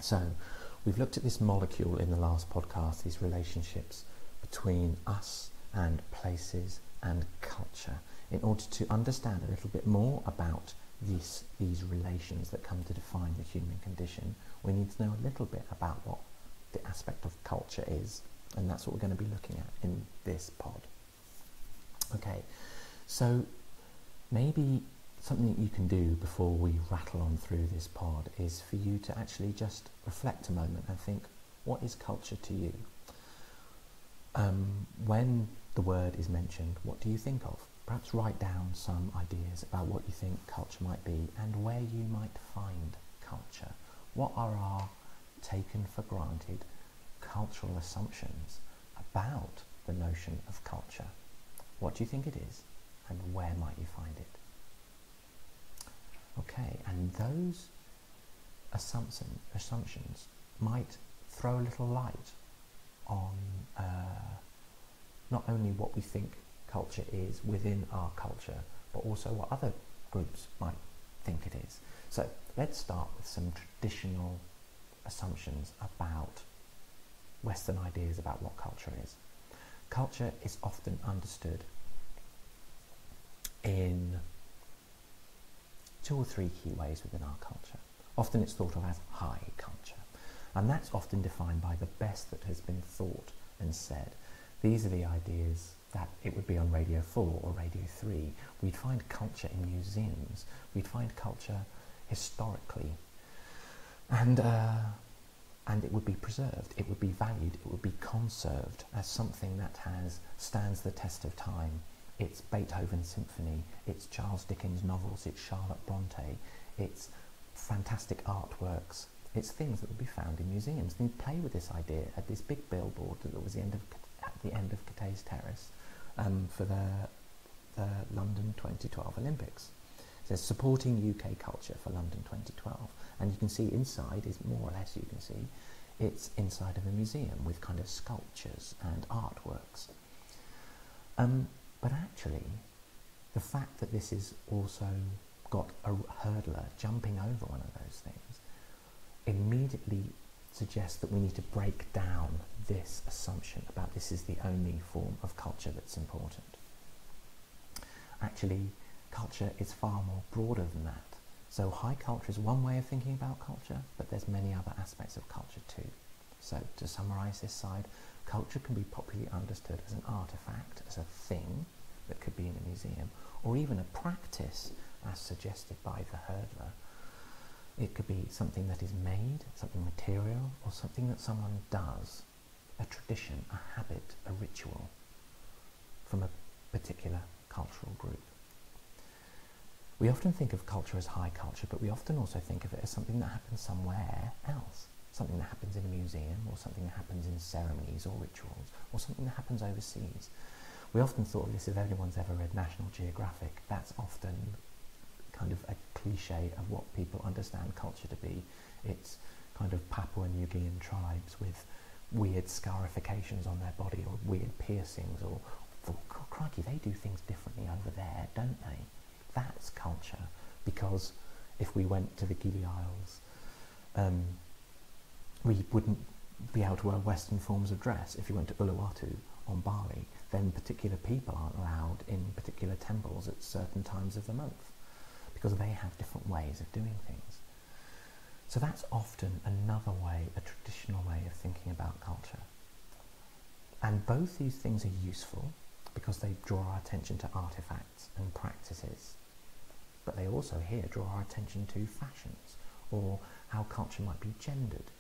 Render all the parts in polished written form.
So we've looked at this molecule in the last podcast, these relationships between us and places and culture. In order to understand a little bit more about these relations that come to define the human condition, we need to know a little bit about what the aspect of culture is, and that's what we're going to be looking at in this pod. Okay, so maybe something that you can do before we rattle on through this pod is for you to actually just reflect a moment and think, what is culture to you? When the word is mentioned, what do you think of? Perhaps write down some ideas about what you think culture might be and where you might find culture. What are our taken for granted cultural assumptions about the notion of culture? What do you think it is, and where might you find it? Okay, and those assumptions might throw a little light on not only what we think culture is within our culture, but also what other groups might think it is. So let's start with some traditional assumptions about Western ideas about what culture is. Culture is often understood in 2 or 3 key ways within our culture. Often it's thought of as high culture, and that's often defined by the best that has been thought and said. These are the ideas that it would be on Radio 4 or Radio 3. We'd find culture in museums, we'd find culture historically, and it would be preserved, it would be valued, it would be conserved as something that stands the test of time. It's Beethoven's symphony, it's Charles Dickens' novels, it's Charlotte Bronte, it's fantastic artworks, it's things that would be found in museums. And you play with this idea at this big billboard that was at the end of Catay's Terrace for the London 2012 Olympics. It says supporting UK culture for London 2012, and you can see inside is more or less, you can see it's inside of a museum with kind of sculptures and artworks. But actually, the fact that this is also got a hurdler jumping over one of those things immediately suggests that we need to break down this assumption about this is the only form of culture that's important. Actually, culture is far more broader than that. So high culture is one way of thinking about culture, but there's many other aspects of culture too. So to summarise this side, culture can be popularly understood as an artefact, as a thing that could be in a museum, or even a practice as suggested by the hurdler. It could be something that is made, something material, or something that someone does, a tradition, a habit, a ritual from a particular cultural group. We often think of culture as high culture, but we often also think of it as something that happens somewhere else, something that happens in a museum, or something that happens in ceremonies or rituals, or something that happens overseas. We often thought of this, if anyone's ever read National Geographic, that's often kind of a cliche of what people understand culture to be. It's kind of Papua New Guinean tribes with weird scarifications on their body, or weird piercings, or, for crikey, they do things differently over there, don't they? That's culture, because if we went to the Gili Isles, we wouldn't be able to wear Western forms of dress. If you went to Uluwatu on Bali, then particular people aren't allowed in particular temples at certain times of the month, because they have different ways of doing things. So that's often another way, a traditional way of thinking about culture. And both these things are useful because they draw our attention to artifacts and practices, but they also here draw our attention to fashions, or how culture might be gendered,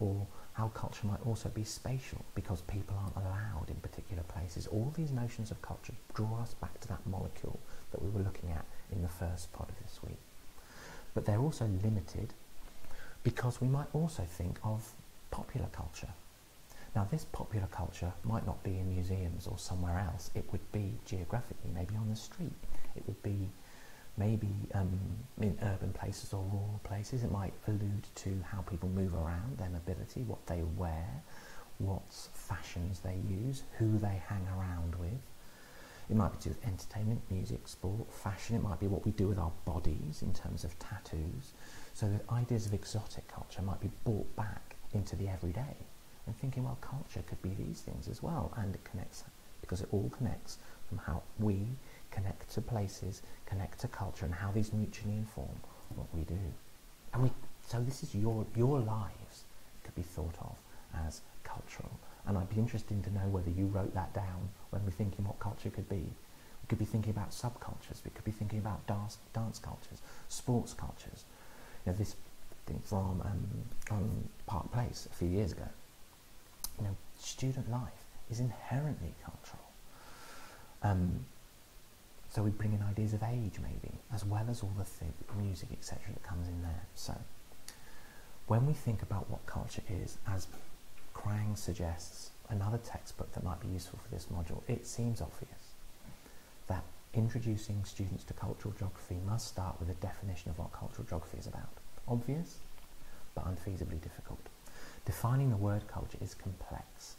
or how culture might also be spatial because people aren't allowed in particular places. All these notions of culture draw us back to that molecule that we were looking at in the first pod of this week. But they're also limited because we might also think of popular culture. Now, this popular culture might not be in museums or somewhere else. It would be geographically, maybe on the street. It would be maybe in urban places or rural places. It might allude to how people move around, their mobility, what they wear, what fashions they use, who they hang around with. It might be to do with entertainment, music, sport, fashion. It might be what we do with our bodies in terms of tattoos. So the ideas of exotic culture might be brought back into the everyday, and thinking, well, culture could be these things as well, and it connects, because it all connects from how we connect to places, connect to culture, and how these mutually inform what we do. And so this is your lives could be thought of as cultural. And I'd be interested to know whether you wrote that down when we're thinking what culture could be. We could be thinking about subcultures, we could be thinking about dance cultures, sports cultures. You know, this thing from Park Place a few years ago. You know, student life is inherently cultural. So we bring in ideas of age, maybe, as well as all the music, etc., that comes in there. So when we think about what culture is, as Krang suggests, another textbook that might be useful for this module, it seems obvious that introducing students to cultural geography must start with a definition of what cultural geography is about. Obvious, but unfeasibly difficult. Defining the word culture is complex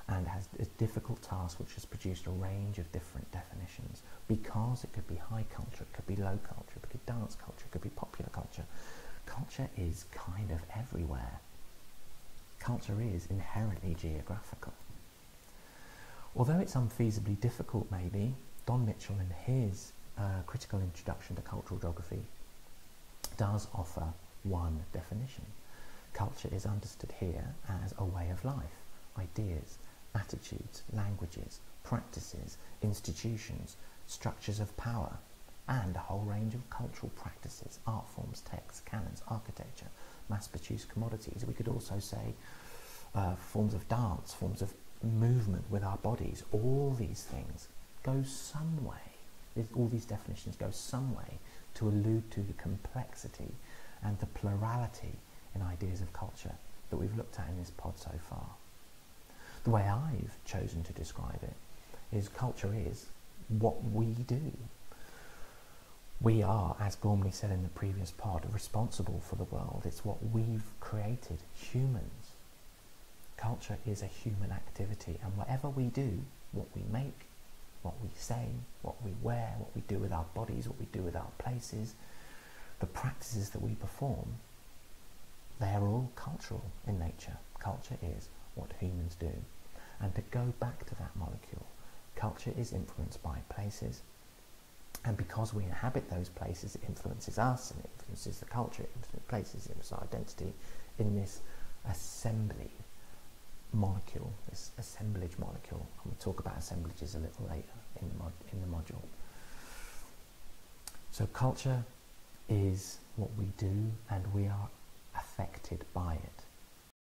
and has a difficult task, which has produced a range of different definitions, because it could be high culture, it could be low culture, it could be dance culture, it could be popular culture. Culture is kind of everywhere. Culture is inherently geographical. Although it's unfeasibly difficult, maybe, Don Mitchell in his critical introduction to cultural geography does offer one definition. Culture is understood here as a way of life, ideas, attitudes, languages, practices, institutions, structures of power, and a whole range of cultural practices, art forms, texts, canons, architecture, mass-produced commodities. We could also say forms of dance, forms of movement with our bodies. All these things go some way, all these definitions go some way to allude to the complexity and the plurality in ideas of culture that we've looked at in this pod so far. The way I've chosen to describe it is culture is what we do. We are, as Gormley said in the previous pod, responsible for the world. It's what we've created, humans. Culture is a human activity, and whatever we do, what we make, what we say, what we wear, what we do with our bodies, what we do with our places, the practices that we perform, they are all cultural in nature. Culture is what humans do. And to go back to that molecule, culture is influenced by places, and because we inhabit those places, it influences us, and it influences the culture, it influences places, it influences our identity in this assembly molecule, this assemblage molecule. And we'll talk about assemblages a little later in the module. So culture is what we do, and we are affected by it.